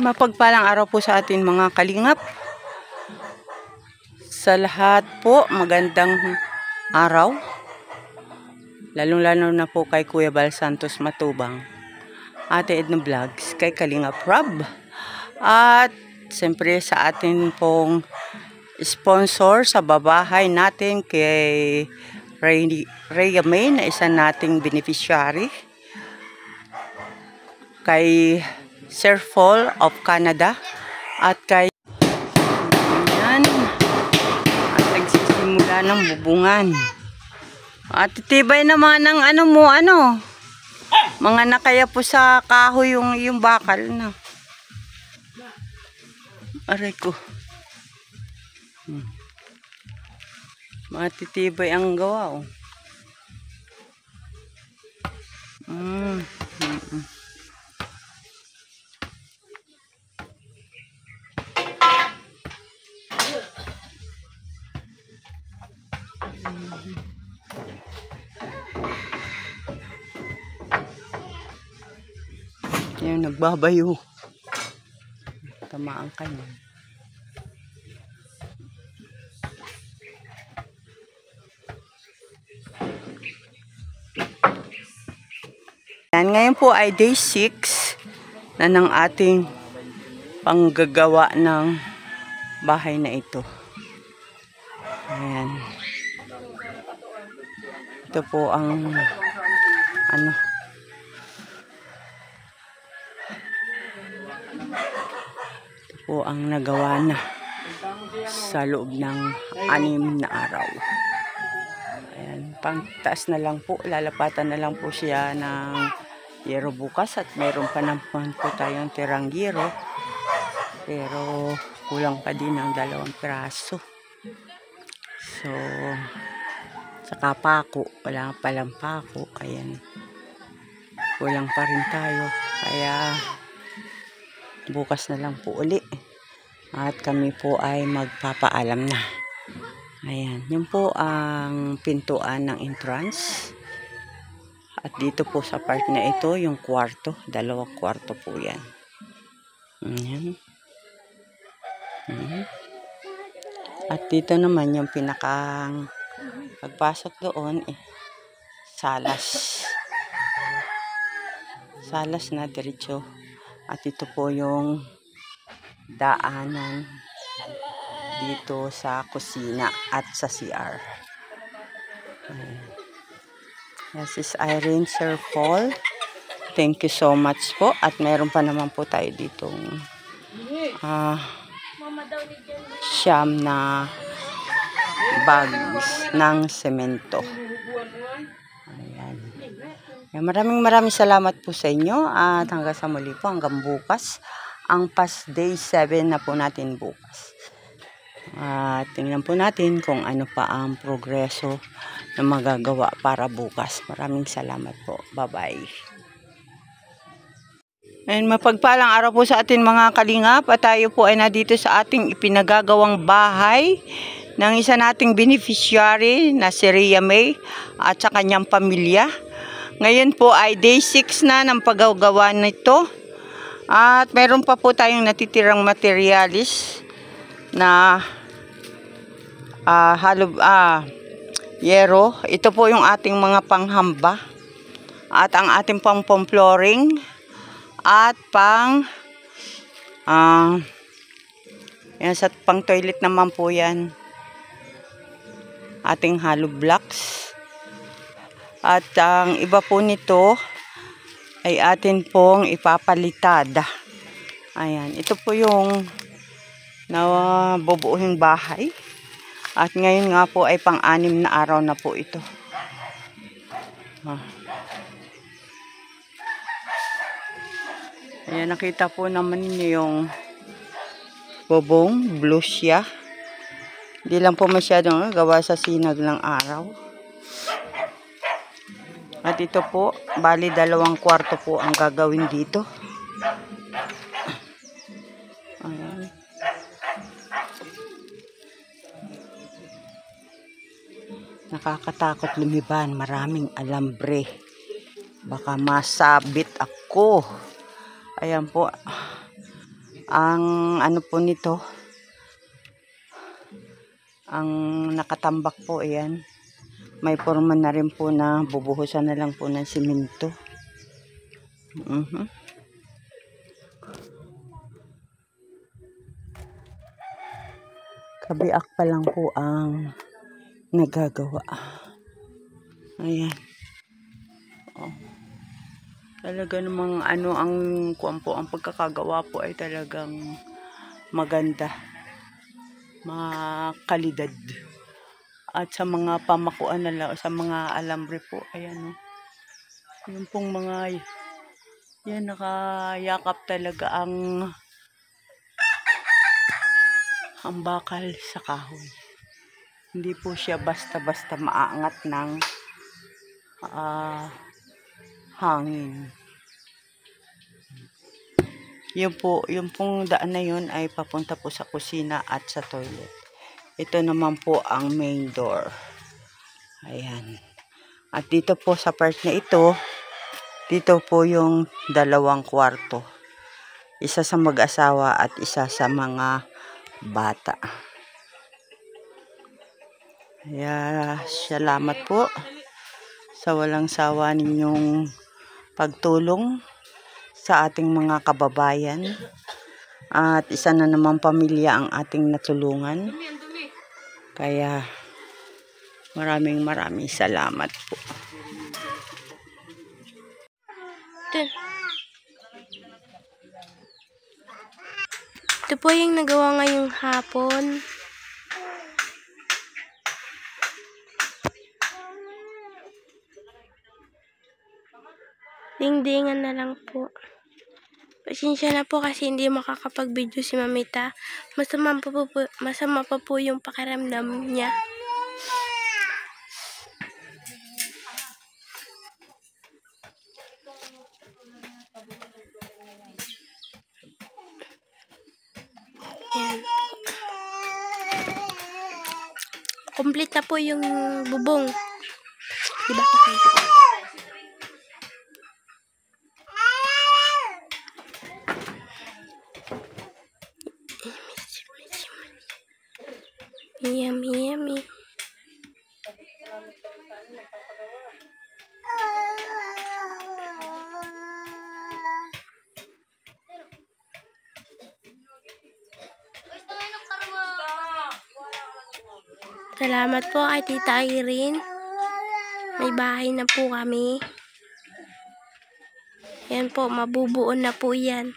Mapagpalang araw po sa atin mga kalingap. Sa lahat po, magandang araw. Lalong-lalo na po kay Kuya Bal Santos Matubang, Ate Edna Vlogs, kay Kalingap Rob. At siyempre sa atin pong sponsor sa babahay natin kay Rhea May, na isa nating beneficiary. Kay Sir Paul of Canada at kay yan, at nagsisimula ng bubungan at titibay naman ng mga nakaya po sa kahoy yung bakal na aray ko. Matitibay ang gawa Yan, nagbabayo. Tamaan kanya. Yan, ngayon po ay day 6 na ng ating panggagawa ng bahay na ito. Ayan. Ito po ang ito po ang nagawa na sa loob ng 6 na araw. Ayan, pangtaas na lang po, lalapatan na lang po siya ng yero bukas at mayroon pa naman po tayong tirang yero, pero kulang pa din ng 2 piraso. So saka pako, wala palang pako, ayan, kulang pa rin tayo, kaya bukas na lang po uli at kami po ay magpapaalam na. Ayan, yun po ang pintuan ng entrance. At dito po sa part na ito, yung kwarto, 2 kwarto po yan. Ayan. At dito naman yung pinakang pagpasok doon, salas na diretso. At ito po yung daanan dito sa kusina at sa CR. This is Irene, Sir Paul. Thank you so much po. At meron pa naman po tayo ditong siyam na bags ng semento. Maraming salamat po sa inyo at hanggang sa muli po, hanggang bukas. Ang past day 7 na po natin bukas. Tingnan po natin kung ano pa ang progreso na magagawa para bukas. Maraming salamat po. Bye-bye. And mapagpalang araw po sa atin mga kalingap, at tayo po ay nandito sa ating ipinagagawang bahay ng isa nating beneficiary na si Rhea May at sa kanyang pamilya. Ngayon po ay day 6 na ng paggagawa nito. At meron pa po tayong natitirang materialis na yero. Ito po yung ating mga panghamba. At ang ating pang flooring. At yan, sa pang toilet naman po yan. Ating hollow blocks. At ang iba po nito ay atin pong ipapalitad. Ayan, ito po yung nabubuuhing bahay. At ngayon nga po ay pang-6 na araw na po ito. Ayan, nakita po naman niyo yung bubong, blue siya. Hindi lang po masyadong gawa sa sinag ng araw. At ito po, bali 2 kwarto po ang gagawin dito. Ayan. Nakakatakot lumiban, maraming alambre. Baka masabit ako. Ayan po. Ang ano po nito, ang nakatambak po, ayan. May forma na rin po na bubuhusan na lang po ng simento. Kabiak pa lang po ang nagagawa. Ayan. Oh. Talaga namang ano ang kuwan po, ang pagkakagawa po ay talagang maganda. Makalidad. At sa mga pamakuan na lang, sa mga alambre po, ayan o. Yung pong mga, yan nakayakap talaga ang bakal sa kahoy. Hindi po siya basta-basta maaangat ng hangin. Yung pong daan na yun ay papunta po sa kusina at sa toilet. Ito naman po ang main door. Ayan. At dito po sa part na ito, dito po yung 2 kwarto. Isa sa mag-asawa at isa sa mga bata. Kaya salamat po sa walang sawa ninyong pagtulong sa ating mga kababayan. At isa na naman pamilya ang ating natulungan. Kaya maraming salamat po. Ito po yung nagawa ngayong hapon. Dingdingan na lang po. Pasensya na po kasi hindi makakapag-video si Mamita. Masama pa po yung pakiramdam niya. Yan. Complete na po yung bubong. Diba kasi? Yummy, yummy. Salamat po kay Tita Irene. May bahay na po kami. Yan po, mabubuo na po yan.